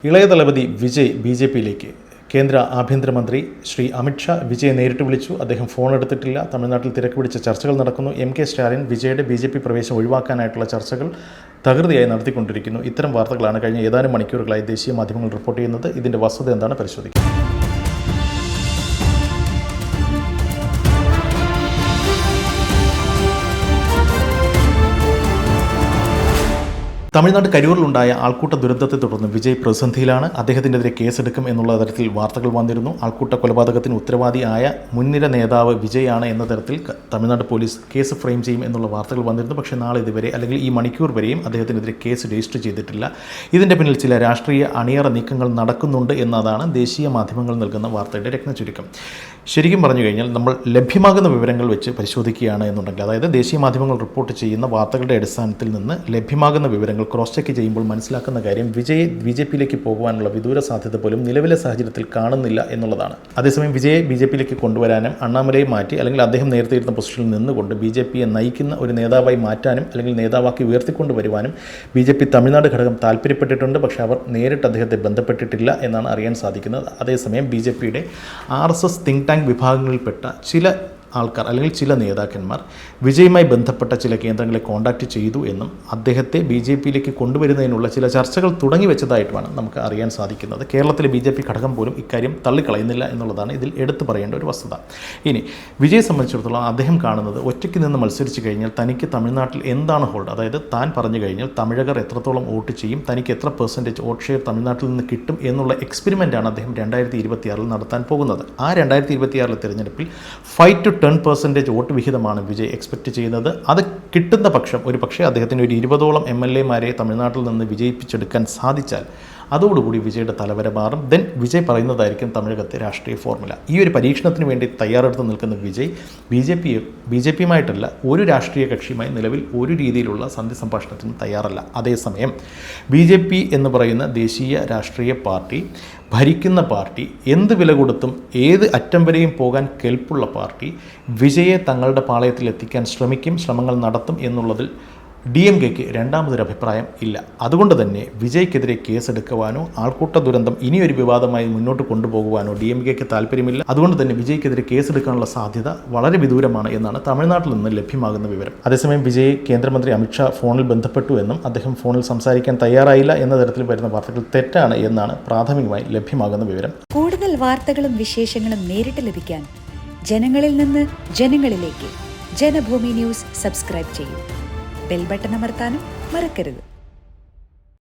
ഇളയ തലപതി വിജയ് ബി.ജെ.പിയിലേക്ക്. കേന്ദ്ര ആഭ്യന്തരമന്ത്രി ശ്രീ അമിത്ഷാ വിജയെ നേരിട്ട് വിളിച്ചു. അദ്ദേഹം ഫോൺ എടുത്തിട്ടില്ല. തമിഴ്നാട്ടിൽ തിരക്ക് പിടിച്ച ചർച്ചകൾ നടക്കുന്നു. എം.കെ. സ്റ്റാലിൻ വിജയുടെ ബി.ജെ.പി പ്രവേശം ഒഴിവാക്കാനായിട്ടുള്ള ചർച്ചകൾ തകൃതിയായി നടത്തിക്കൊണ്ടിരിക്കുന്നു. ഇത്തരം വാർത്തകളാണ് കഴിഞ്ഞ ഏതാനും മണിക്കൂറുകളായി ദേശീയ മാധ്യമങ്ങൾ റിപ്പോർട്ട് ചെയ്യുന്നത്. ഇതിൻ്റെ വസ്തുത എന്താണ് പരിശോധിക്കുക. തമിഴ്നാട് കരൂരിലുണ്ടായ ആൾക്കൂട്ട ദുരന്തത്തെ തുടർന്ന് വിജയ് പ്രതിസന്ധിയിലാണ്. അദ്ദേഹത്തിനെതിരെ കേസെടുക്കും എന്നുള്ള തരത്തിൽ വാർത്തകൾ വന്നിരുന്നു. ആൾക്കൂട്ട കൊലപാതകത്തിന് ഉത്തരവാദിയായ മുൻനിര നേതാവ് വിജയ് ആണ് എന്ന തരത്തിൽ തമിഴ്നാട് പോലീസ് കേസ് ഫ്രെയിം ചെയ്യും എന്നുള്ള വാർത്തകൾ വന്നിരുന്നു. പക്ഷേ നാളെ ഇതുവരെ അല്ലെങ്കിൽ ഈ മണിക്കൂർ വരെയും അദ്ദേഹത്തിനെതിരെ കേസ് രജിസ്റ്റർ ചെയ്തിട്ടില്ല. ഇതിൻ്റെ പിന്നിൽ ചില രാഷ്ട്രീയ അണിയറ നീക്കങ്ങൾ നടക്കുന്നുണ്ട് എന്നതാണ് ദേശീയ മാധ്യമങ്ങൾ നൽകുന്ന വാർത്തയുടെ രത്നചുരുക്കം. ശരിക്കും പറഞ്ഞു കഴിഞ്ഞാൽ നമ്മൾ ലഭ്യമാകുന്ന വിവരങ്ങൾ വെച്ച് പരിശോധിക്കുകയാണ് എന്നുണ്ടെങ്കിൽ, അതായത് ദേശീയ മാധ്യമങ്ങൾ റിപ്പോർട്ട് ചെയ്യുന്ന വാർത്തകളുടെ അടിസ്ഥാനത്തിൽ നിന്ന് ലഭ്യമാകുന്ന വിവരങ്ങൾ ക്രോസ് ചെക്ക് ചെയ്യുമ്പോൾ മനസ്സിലാക്കുന്ന കാര്യം വിജയെ ബി.ജെ.പിയിലേക്ക് പോകുവാനുള്ള വിദൂര സാധ്യത പോലും നിലവിലെ സാഹചര്യത്തിൽ കാണുന്നില്ല എന്നുള്ളതാണ്. അതേസമയം വിജയെ ബി.ജെ.പിയിലേക്ക് കൊണ്ടുവരാനും അണ്ണാമലയെ മാറ്റി അല്ലെങ്കിൽ അദ്ദേഹം നേരത്തെ ഇരുന്ന പൊസിഷനിൽ നിന്നുകൊണ്ട് ബി.ജെ.പിയെ നയിക്കുന്ന ഒരു നേതാവായി മാറ്റാനും അല്ലെങ്കിൽ നേതാവാക്കി ഉയർത്തിക്കൊണ്ടുവരുവാനും ബി.ജെ.പി തമിഴ്നാട് ഘടകം താല്പര്യപ്പെട്ടിട്ടുണ്ട്. പക്ഷേ അവർ നേരിട്ട് അദ്ദേഹത്തെ ബന്ധപ്പെട്ടിട്ടില്ല എന്നാണ് അറിയാൻ സാധിക്കുന്നത്. അതേസമയം ബി.ജെ.പിയുടെ RSS തിങ്ക് ടാങ്ക് വിഭാഗങ്ങളിൽപ്പെട്ട ചില ആൾക്കാർ അല്ലെങ്കിൽ ചില നേതാക്കന്മാർ വിജയുമായി ബന്ധപ്പെട്ട ചില കേന്ദ്രങ്ങളെ കോൺടാക്റ്റ് ചെയ്തു എന്നും അദ്ദേഹത്തെ ബി.ജെ.പിയിലേക്ക് കൊണ്ടുവരുന്നതിനുള്ള ചില ചർച്ചകൾ തുടങ്ങി വെച്ചതായിട്ടുമാണ് നമുക്ക് അറിയാൻ സാധിക്കുന്നത്. കേരളത്തിലെ ബി.ജെ.പി ഘടകം പോലും ഇക്കാര്യം തള്ളിക്കളയുന്നില്ല എന്നുള്ളതാണ് ഇതിൽ എടുത്തു പറയേണ്ട ഒരു വസ്തുത. ഇനി വിജയെ സംബന്ധിച്ചിടത്തോളം അദ്ദേഹം കാണുന്നത് ഒറ്റയ്ക്ക് നിന്ന് മത്സരിച്ച് കഴിഞ്ഞാൽ തനിക്ക് തമിഴ്നാട്ടിൽ എന്താണ് ഹോൾഡ്, അതായത് താൻ പറഞ്ഞു കഴിഞ്ഞാൽ തമിഴകർ എത്രത്തോളം വോട്ട് ചെയ്യും, തനിക്ക് എത്ര % വോട്ട് ഷെയർ തമിഴ്നാട്ടിൽ നിന്ന് കിട്ടും എന്നുള്ള എക്സ്പെരിമെൻ്റാണ് അദ്ദേഹം 2026 നടത്താൻ പോകുന്നത്. ആ 2026 തിരഞ്ഞെടുപ്പിൽ 5 to 10% വോട്ട് വിഹിതമാണ് വിജയ് എക്സ്പെക്റ്റ് ചെയ്യുന്നത്. അത് കിട്ടുന്ന പക്ഷം ഒരു പക്ഷേ അദ്ദേഹത്തിന് ഒരു 20ഓളം MLA-മാരെ തമിഴ്നാട്ടിൽ നിന്ന് വിജയിപ്പിച്ചെടുക്കാൻ സാധിച്ചാൽ അതോടുകൂടി വിജയുടെ തലവര മാറും. ദെൻ വിജയ് പറയുന്നതായിരിക്കും തമിഴകത്തെ രാഷ്ട്രീയ ഫോർമുല. ഈ ഒരു പരീക്ഷണത്തിന് വേണ്ടി തയ്യാറെടുത്ത് നിൽക്കുന്ന വിജയ് ബി.ജെ.പിയുമായിട്ടല്ല ഒരു രാഷ്ട്രീയ കക്ഷിയുമായി നിലവിൽ ഒരു രീതിയിലുള്ള സന്ധി സംഭാഷണത്തിനും തയ്യാറല്ല. അതേസമയം ബി.ജെ.പി എന്ന് പറയുന്ന ദേശീയ രാഷ്ട്രീയ പാർട്ടി, ഭരിക്കുന്ന പാർട്ടി, എന്ത് വില കൊടുത്തും ഏത് അറ്റം വരെയും പോകാൻ കെൽപ്പുള്ള പാർട്ടി വിജയെ തങ്ങളുടെ പാളയത്തിൽ എത്തിക്കാൻ ശ്രമങ്ങൾ നടത്തും എന്നുള്ളതിൽ DMKയ്ക്ക് രണ്ടാമതൊരു അഭിപ്രായം ഇല്ല. അതുകൊണ്ട് തന്നെ വിജയ്ക്കെതിരെ കേസെടുക്കുവാനോ ആൾക്കൂട്ട ദുരന്തം ഇനിയൊരു വിവാദമായി മുന്നോട്ട് കൊണ്ടുപോകുവാനോ DMKയ്ക്ക് താല്പര്യമില്ല. അതുകൊണ്ട് തന്നെ വിജയ്ക്കെതിരെ കേസെടുക്കാനുള്ള സാധ്യത വളരെ വിദൂരമാണ് എന്നാണ് തമിഴ്നാട്ടിൽ നിന്ന് ലഭ്യമാകുന്ന വിവരം. അതേസമയം വിജയ് കേന്ദ്രമന്ത്രി അമിത്ഷാ ഫോണിൽ ബന്ധപ്പെട്ടു എന്നും അദ്ദേഹം ഫോണിൽ സംസാരിക്കാൻ തയ്യാറായില്ല എന്ന തരത്തിൽ വരുന്ന വാർത്തകൾ തെറ്റാണ് എന്നാണ് പ്രാഥമികമായി ലഭ്യമാകുന്ന വിവരം. കൂടുതൽ വാർത്തകളും വിശേഷങ്ങളും നേരിട്ട് ലഭിക്കാൻ ജനങ്ങളിൽ നിന്ന് ജനങ്ങളിലേക്ക് ജനഭൂമി ന്യൂസ് സബ്സ്ക്രൈബ് ചെയ്യൂ. ബെൽ ബട്ടൺ അമർത്താനും മറക്കരുത്.